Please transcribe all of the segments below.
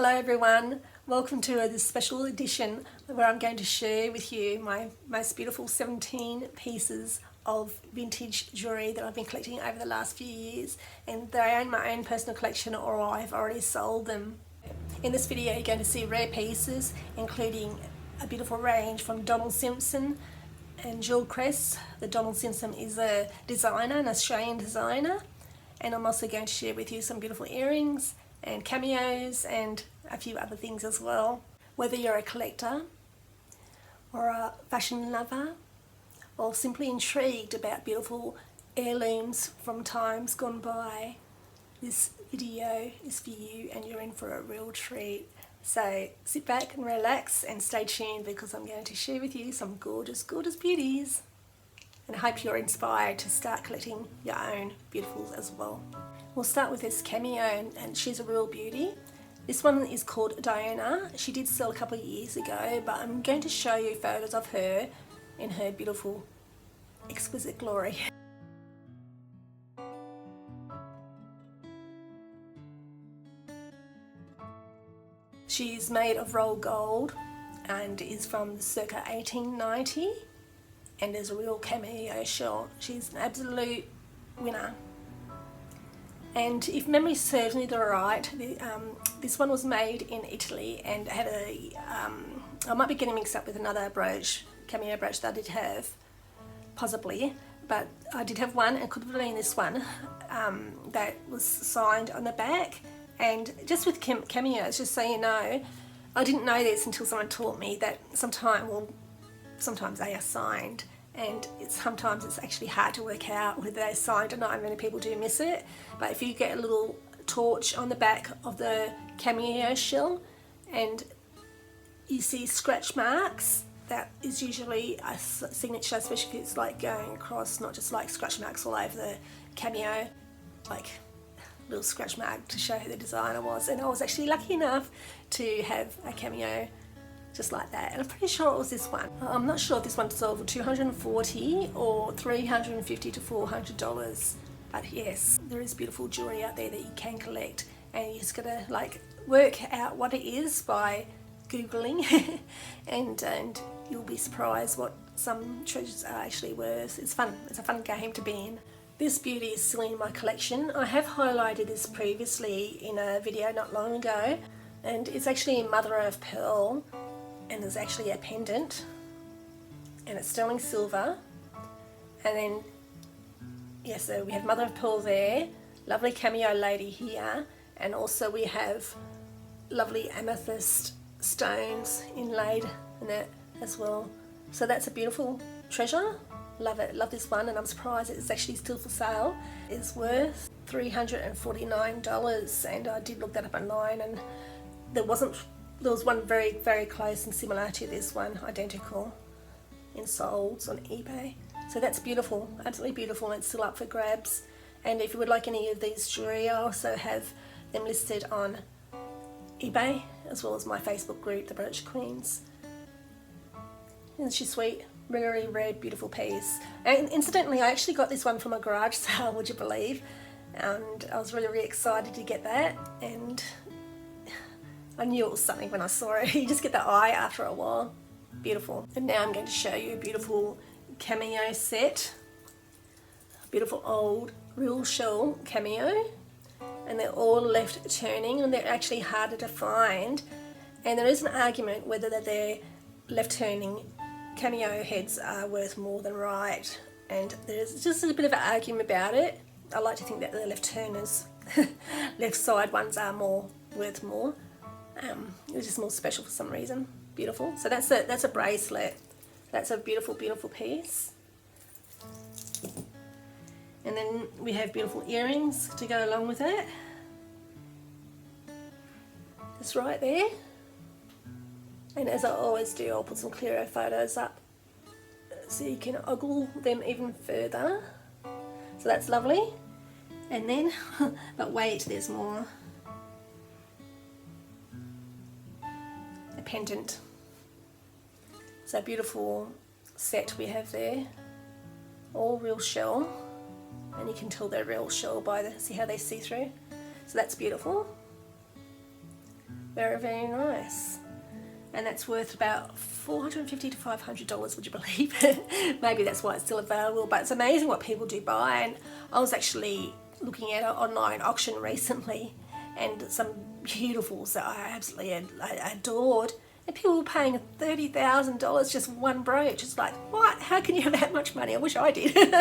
Hello everyone, welcome to this special edition where I'm going to share with you my most beautiful 17 pieces of vintage jewellery that I've been collecting over the last few years, and they are in my own personal collection or I've already sold them. In this video you're going to see rare pieces including a beautiful range from Donald Simpson and Jewellery. The Donald Simpson is a designer, an Australian designer, and I'm also going to share with you some beautiful earrings and cameos and a few other things as well. Whether you're a collector or a fashion lover or simply intrigued about beautiful heirlooms from times gone by, this video is for you and you're in for a real treat. So sit back and relax and stay tuned because I'm going to share with you some gorgeous, gorgeous beauties. And I hope you're inspired to start collecting your own beautifuls as well. We'll start with this cameo, and she's a real beauty. This one is called Diana. She did sell a couple of years ago, but I'm going to show you photos of her in her beautiful, exquisite glory. She's made of rolled gold and is from circa 1890 and is a real cameo shell. She's an absolute winner. And if memory serves me right, this one was made in Italy and had a, I might be getting mixed up with another brooch, cameo brooch that I did have, possibly, but I did have one, and could have been this one, that was signed on the back. And just with cameos, just so you know, I didn't know this until someone taught me that sometimes they are signed, and sometimes it's actually hard to work out whether they're signed or not, and many people do miss it. But if you get a little torch on the back of the cameo shell and you see scratch marks, that is usually a signature, especially if it's like going across, not just like scratch marks all over the cameo, like little scratch mark to show who the designer was. And I was actually lucky enough to have a cameo just like that, and I'm pretty sure it was this one. I'm not sure if this one sold for $240 or $350 to $400, but yes, there is beautiful jewellery out there that you can collect, and you just gotta like work out what it is by googling and you'll be surprised what some treasures are actually worth. It's fun, it's a fun game to be in. This beauty is still in my collection. I have highlighted this previously in a video not long ago, and it's actually mother of pearl, and there's actually a pendant, and it's sterling silver. And then yes, so we have mother of pearl there, lovely cameo lady here, and also we have lovely amethyst stones inlaid in it as well. So that's a beautiful treasure. Love it, love this one, and I'm surprised it's actually still for sale. It's worth $349, and I did look that up online, and there was one very, very close and similar to this one, identical, in solds on eBay. So that's beautiful, absolutely beautiful, and it's still up for grabs. And if you would like any of these jewellery, I also have them listed on eBay, as well as my Facebook group, the Brooch Queens. Isn't she sweet? Really red, beautiful piece. And incidentally, I actually got this one from a garage sale, would you believe? And I was really, really excited to get that, and I knew it was something when I saw it. You just get the eye after a while. Beautiful. And now I'm going to show you a beautiful cameo set. Beautiful old real shell cameo. And they're all left turning, and they're actually harder to find. And there is an argument whether they're left turning cameo heads are worth more than right. And there's just a bit of an argument about it. I like to think that the left turners, left side ones are worth more. It was just more special for some reason. Beautiful. So that's a bracelet. That's a beautiful, beautiful piece. And then we have beautiful earrings to go along with it. Just right there. And as I always do, I'll put some clearer photos up so you can ogle them even further. So that's lovely. And then, but wait, there's more. A pendant. So beautiful set we have there. All real shell. And you can tell they're real shell by see how they see through. So that's beautiful. Very, very nice. And that's worth about $450 to $500, would you believe? Maybe that's why it's still available, but it's amazing what people do buy. And I was actually looking at an online auction recently, and some beautifuls that I absolutely adored, and people were paying $30,000 just one brooch. It's like, what? How can you have that much money? I wish I did.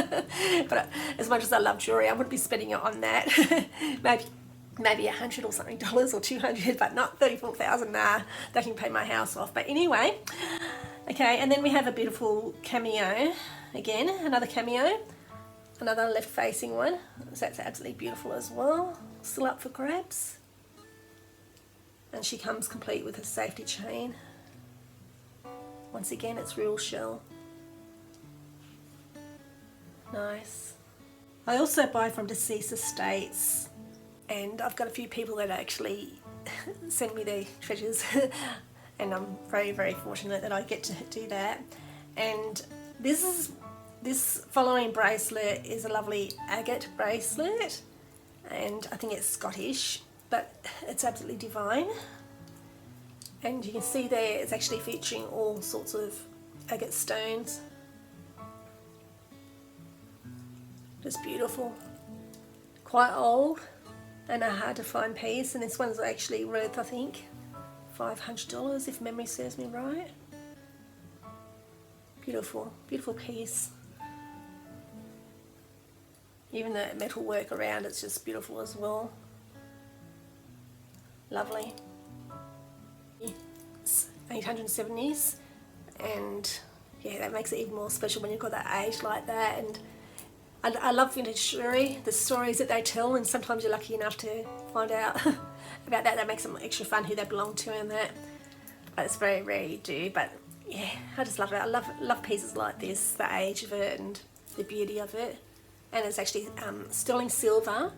But as much as I love jewellery, I wouldn't be spending it on that. maybe $100 or something dollars, or $200, but not $34,000. Nah, that can pay my house off. But anyway, okay, and then we have a beautiful cameo. Again, another cameo, another left-facing one. So that's absolutely beautiful as well. Still up for grabs. And she comes complete with a safety chain. Once again, it's real shell. Nice. I also buy from deceased estates, and I've got a few people that actually send me their treasures and I'm very, very fortunate that I get to do that. And this following bracelet is a lovely agate bracelet, and I think it's Scottish, but it's absolutely divine. And you can see there it's actually featuring all sorts of agate stones. Just beautiful. Quite old and a hard to find piece, and this one's actually worth, I think, $500 if memory serves me right. Beautiful, beautiful piece. Even the metal work around it's just beautiful as well. Lovely. It's 870s, and yeah, that makes it even more special when you've got that age like that. And I love vintage jewellery, the stories that they tell, and sometimes you're lucky enough to find out about that. That makes them extra fun, who they belong to and that. But it's very rare you do. But yeah, I just love it. I love pieces like this, the age of it and the beauty of it. And it's actually sterling silver,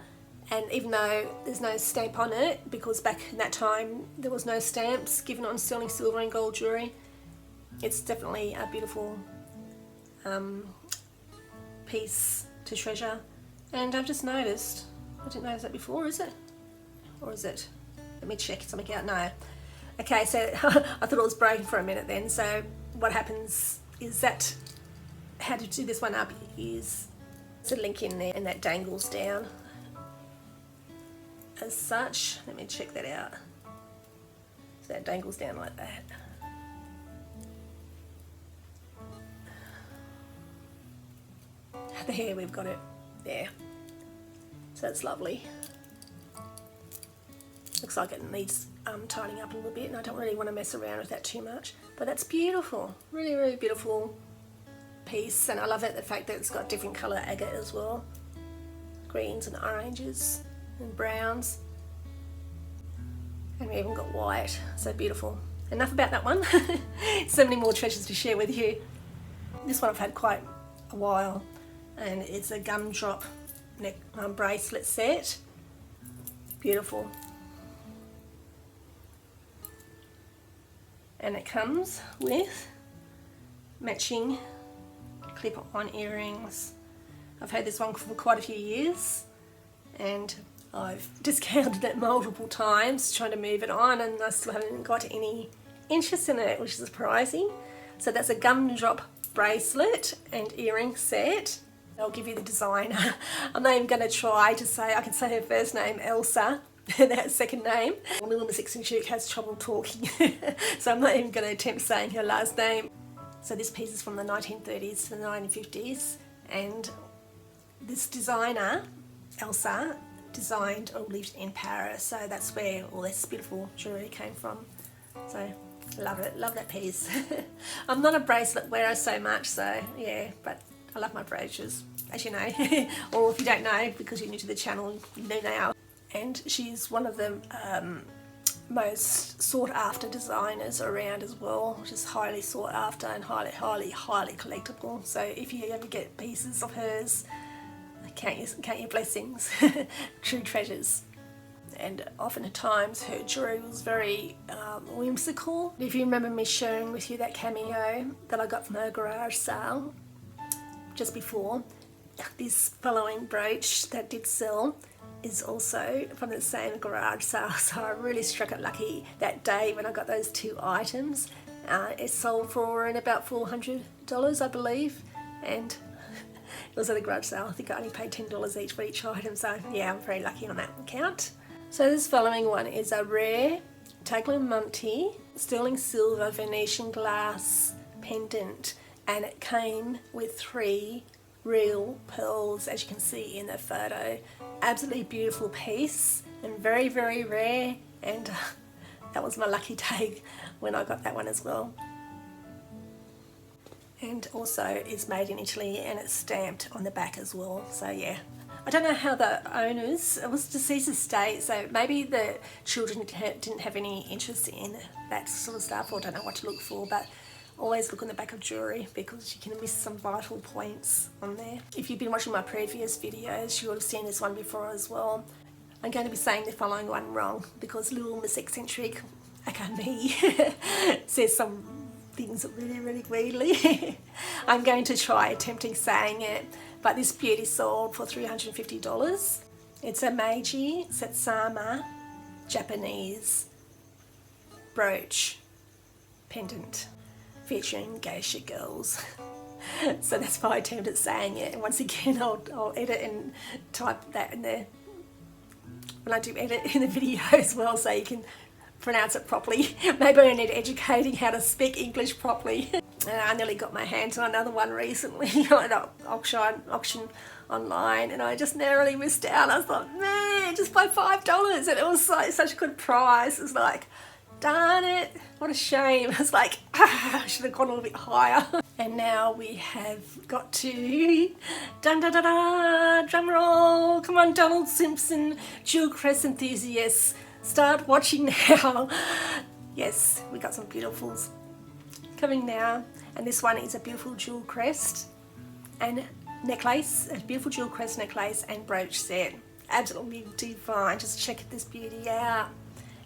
and even though there's no stamp on it, because back in that time there was no stamps given on sterling silver and gold jewellery, it's definitely a beautiful piece to treasure. And I've just noticed, I didn't notice that before, is it? Or is it? Let me check something out. No. Okay, so I thought it was broken for a minute then. So what happens is that, how to do this one up is there's a link in there, and that dangles down as such. Let me check that out. So that dangles down like that. There, we've got it there. So that's lovely. Looks like it needs tidying up a little bit, and I don't really want to mess around with that too much. But that's beautiful. Really, really beautiful piece. And I love it, the fact that it's got different colour agate as well. Greens and oranges and browns. And we even got white. So beautiful. Enough about that one. So many more treasures to share with you. This one I've had quite a while, and it's a gumdrop neck bracelet set. Beautiful. And it comes with matching clip-on earrings. I've had this one for quite a few years, and I've discounted it multiple times trying to move it on, and I still haven't got any interest in it, which is surprising. So that's a gumdrop bracelet and earring set. I'll give you the designer. I'm not even going to try to say, I can say her first name, Elsa, and her second name. Little Miss Eccentric has trouble talking, so I'm not even going to attempt saying her last name. So this piece is from the 1930s to the 1950s, and this designer, Elsa, designed or lived in Paris, so that's where all this beautiful jewellery came from. So love it, love that piece. I'm not a bracelet wearer so much, so yeah, but I love my brooches, as you know. Or if you don't know, because you're new to the channel, you know now. And she's one of the most sought after designers around as well, just highly sought after and highly collectible. So if you ever get pieces of hers, count your blessings. True treasures. And often at times her jewellery was very whimsical. If you remember me sharing with you that cameo that I got from her garage sale just before, this following brooch that did sell is also from the same garage sale, so I really struck it lucky that day when I got those two items. It sold for about $400, I believe, and it was at a garage sale. I think I only paid $10 each for each item, so yeah, I'm very lucky on that account. So this following one is a rare Tagliamonte sterling silver Venetian glass pendant, and it came with 3 real pearls, as you can see in the photo. Absolutely beautiful piece and very, very rare, and that was my lucky day when I got that one as well. And also it's made in Italy and it's stamped on the back as well, so yeah. I don't know how the owners, it was deceased estate, so maybe the children didn't have any interest in that sort of stuff, or don't know what to look for, but always look on the back of jewellery because you can miss some vital points on there. If you've been watching my previous videos, you would have seen this one before as well. I'm going to be saying the following one wrong because little Miss Eccentric, aka me, says some things really, really weirdly. I'm going to try attempting saying it, but this beauty sold for $350. It's a Meiji Satsuma Japanese brooch pendant featuring geisha girls. So that's my attempt at saying it. And once again, I'll edit and type that in there when I do edit in the video as well, so you can pronounce it properly. Maybe I need educating how to speak English properly. And I nearly got my hands on another one recently at an auction online, and I just narrowly missed out. I was like, man, just by $5, and it was like such a good price. It was like, darn it, what a shame. It's like, I should have gone a little bit higher. And now we have got to, dun da da da, drum roll, come on Donald Simpson, jewel crest enthusiasts, start watching now. Yes, we got some beautifuls coming now, and this one is a beautiful jewel crest and necklace, a beautiful jewel crest necklace and brooch set. Absolutely divine, just check this beauty out.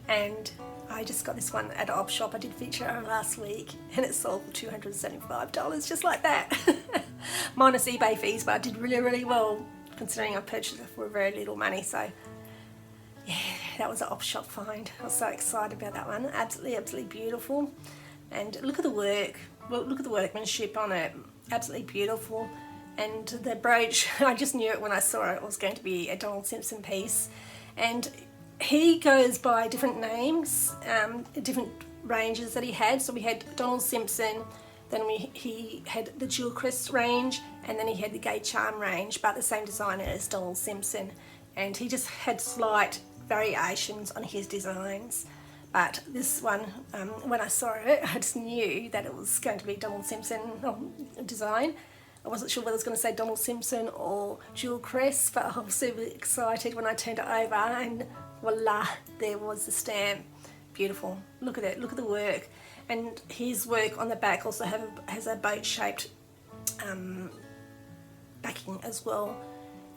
And I just got this one at an op shop. I did feature it last week and it sold for $275, just like that. Minus eBay fees, but I did really, really well considering I purchased it for very little money. So yeah, that was an op shop find. I was so excited about that one. Absolutely, absolutely beautiful. And look at the work. Well, look at the workmanship on it. Absolutely beautiful. And the brooch, I just knew it when I saw it. It was going to be a Donald Simpson piece. And he goes by different names, different ranges that he had. So we had Donald Simpson, then he had the Jewel Crest range, and then he had the Gay Charm range, but the same designer as Donald Simpson. And he just had slight variations on his designs. But this one, when I saw it, I just knew that it was going to be Donald Simpson design. I wasn't sure whether I was going to say Donald Simpson or Jewel Crest, but I was super excited when I turned it over, and voila, there was the stamp. Beautiful. Look at it. Look at the work. And his work on the back also has a boat-shaped backing as well,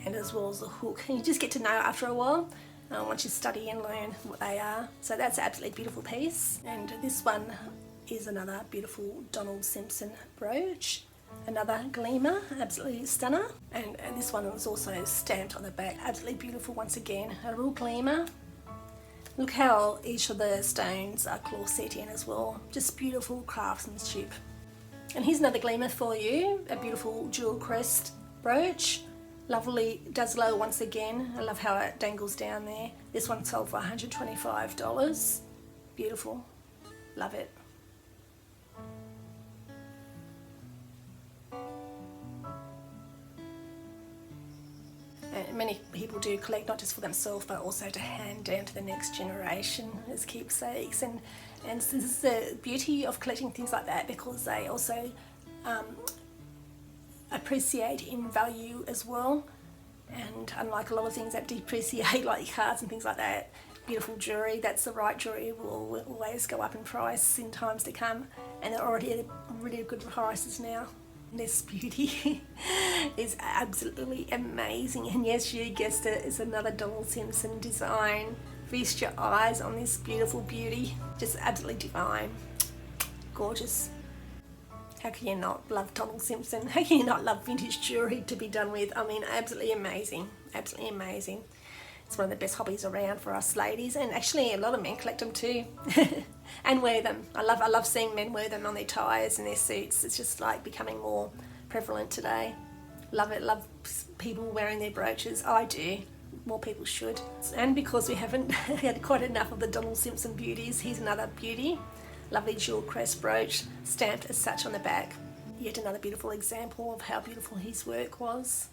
and as well as a hook. And you just get to know after a while, once you study and learn what they are. So that's an absolutely beautiful piece. And this one is another beautiful Donald Simpson brooch. Another gleamer, absolutely stunner. And this one was also stamped on the back. Absolutely beautiful once again. A real gleamer. Look how each of the stones are claw set in as well. Just beautiful craftsmanship. And here's another gleamer for you. A beautiful jewel crest brooch. Lovely dazzler once again. I love how it dangles down there. This one sold for $125. Beautiful. Love it. And many people do collect not just for themselves but also to hand down to the next generation as keepsakes. And this is the beauty of collecting things like that, because they also appreciate in value as well. And unlike a lot of things that depreciate, like cards and things like that, beautiful jewellery, that's the right jewellery, will always go up in price in times to come, and they're already at really good prices now. This beauty is absolutely amazing, and yes, you guessed it, it's another Donald Simpson design. Feast your eyes on this beautiful beauty, just absolutely divine, gorgeous. How can you not love Donald Simpson? How can you not love vintage jewellery to be done with? I mean, absolutely amazing, absolutely amazing. It's one of the best hobbies around for us ladies, and actually a lot of men collect them too and wear them. I love seeing men wear them on their ties and their suits. It's just like becoming more prevalent today. Love it, love people wearing their brooches. I do. More people should. And because we haven't had quite enough of the Donald Simpson beauties, here's another beauty. Lovely jewel crest brooch, stamped as such on the back. Yet another beautiful example of how beautiful his work was.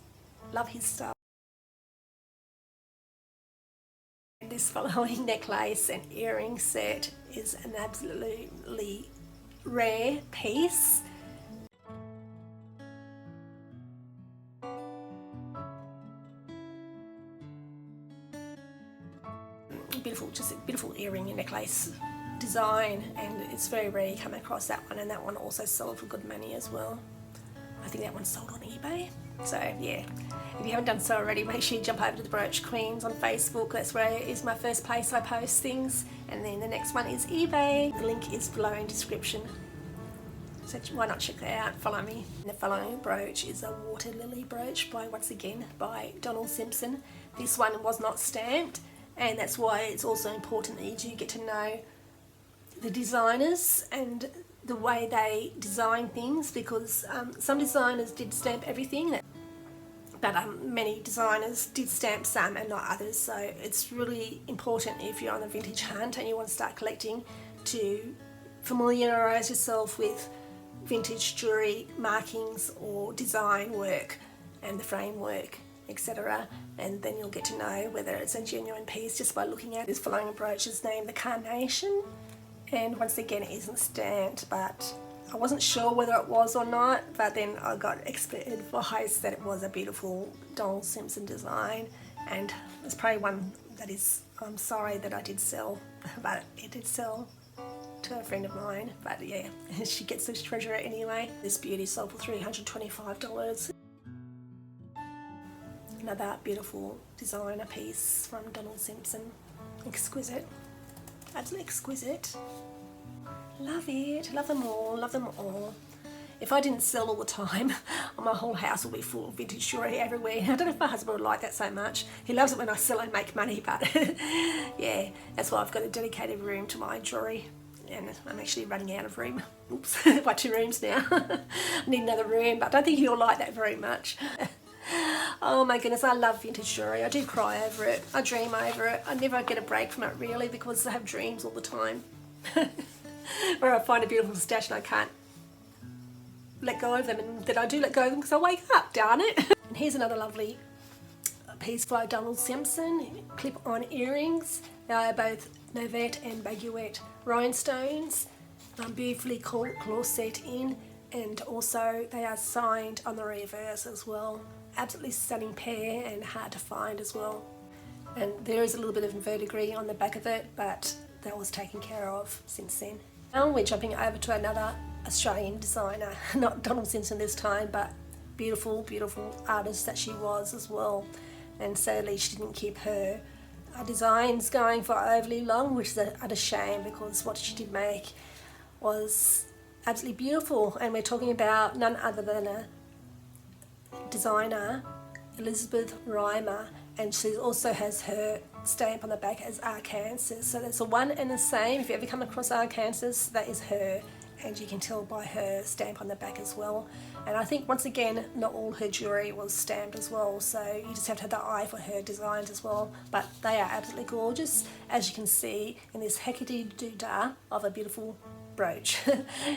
Love his style. This following necklace and earring set is an absolutely rare piece. Beautiful, just a beautiful earring and necklace design, and it's very rare you come across that one, and that one also sold for good money as well. I think that one sold on eBay. So yeah, if you haven't done so already, make sure you jump over to the Brooch Queens on Facebook. That's where is my first place I post things, and then the next one is eBay. The link is below in description, so why not check that out, follow me. And the following brooch is a water lily brooch once again by Donald Simpson. This one was not stamped, and that's why it's also important that you do get to know the designers and the way they design things, because some designers did stamp everything, but many designers did stamp some and not others. So it's really important, if you're on the vintage hunt and you want to start collecting, to familiarise yourself with vintage jewellery markings or design work and the framework, etc., and then you'll get to know whether it's a genuine piece just by looking at it. This following brooch is named the Carnation, and once again it isn't stamped, but I wasn't sure whether it was or not, but then I got expert advice that it was a beautiful Donald Simpson design, and it's probably one that is, I'm sorry that I did sell, but it did sell to a friend of mine, but yeah, she gets this treasure anyway. This beauty sold for $325. Another beautiful designer piece from Donald Simpson. Exquisite. Absolutely exquisite. Love it. Love them all. Love them all. If I didn't sell all the time, my whole house would be full of vintage jewellery everywhere. I don't know if my husband would like that so much. He loves it when I sell and make money, but yeah, that's why I've got a dedicated room to my jewellery. And I'm actually running out of room. Oops, by 2 rooms now. I need another room, but I don't think he'll like that very much. Oh my goodness, I love vintage jewellery. I do cry over it. I dream over it. I never get a break from it really, because I have dreams all the time. Where I find a beautiful stash and I can't let go of them, and then I do let go of them because I wake up, darn it. And here's another lovely piece by Donald Simpson. Clip-on earrings. They are both novette and baguette rhinestones. Beautifully claw set in, and also they are signed on the reverse as well. Absolutely stunning pair and hard to find as well. And there is a little bit of verdigris on the back of it, but that was taken care of since then. Now we're jumping over to another Australian designer, not Donald Simpson this time, but beautiful, beautiful artist that she was as well. And sadly she didn't keep her designs going for overly long, which is a utter shame, because what she did make was absolutely beautiful. And we're talking about none other than a designer, Elizabeth Reimer, and she also has her stamp on the back as Arkansas. So that's a one and the same. If you ever come across Arkansas, that is her, and you can tell by her stamp on the back as well. And I think once again, not all her jewellery was stamped as well, so you just have to have the eye for her designs as well. But they are absolutely gorgeous, as you can see in this heckity-doo-dah of a beautiful brooch,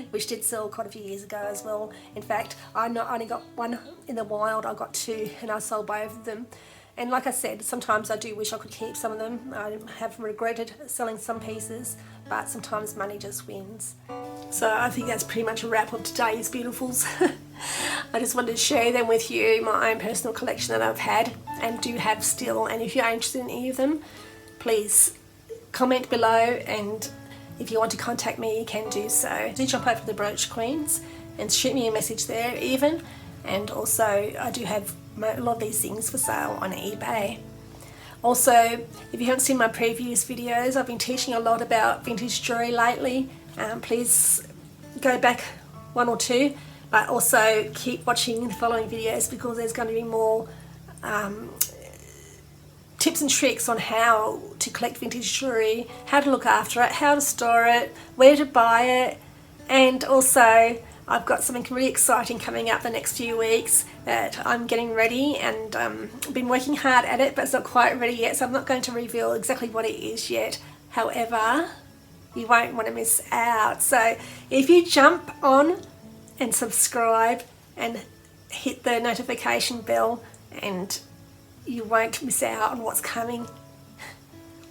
which did sell quite a few years ago as well. In fact, I not only got one in the wild, I got 2, and I sold both of them. And like I said, sometimes I do wish I could keep some of them. I have regretted selling some pieces, but sometimes money just wins. So I think that's pretty much a wrap of today's beautifuls. I just wanted to share them with you, my own personal collection that I've had and do have still. And if you're interested in any of them, please comment below, and if you want to contact me, you can do so. Do jump over to the Brooch Queens and shoot me a message there even. And also I do have a lot of these things for sale on eBay. Also, if you haven't seen my previous videos, I've been teaching a lot about vintage jewellery lately. Please go back 1 or 2, but also keep watching the following videos, because there's going to be more tips and tricks on how to collect vintage jewellery, how to look after it, how to store it, where to buy it, and also I've got something really exciting coming up the next few weeks that I'm getting ready, and I've been working hard at it, but it's not quite ready yet, so I'm not going to reveal exactly what it is yet. However, you won't want to miss out. So if you jump on and subscribe and hit the notification bell, and you won't miss out on what's coming.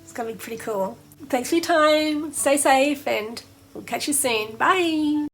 It's going to be pretty cool. Thanks for your time. Stay safe, and we'll catch you soon. Bye.